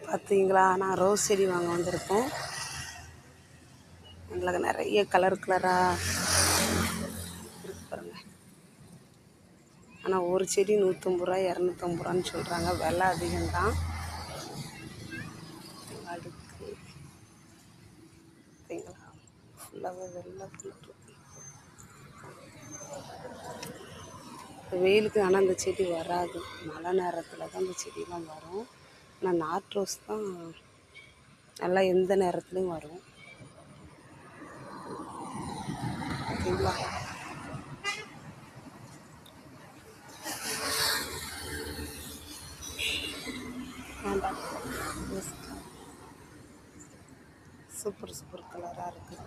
பார்த்தீங்களா, நான் ரோஸ் செடி வாங்க வந்திருக்கோம். எங்களுக்கு நிறைய கலர் கலராக இருக்கு பாருங்க. ஆனால் ஒரு செடி 150 ரூபா 250 ரூபான்னு சொல்கிறாங்க, விலை அதிகம்தான். அடுக்கு பார்த்தீங்களா, ஃபுல்லாகவே வெள்ளை கலர். வெயிலுக்கு ஆனால் அந்த செடி வராது, மழை நேரத்தில் தான் அந்த செடியெலாம் வரும். ஆனால் நாட் ரோஸ் தான் நல்லா எந்த நேரத்துலையும் வரும். பார்த்தீங்களா, வேண்டாம், சூப்பர் சூப்பர் கலராக இருக்குது.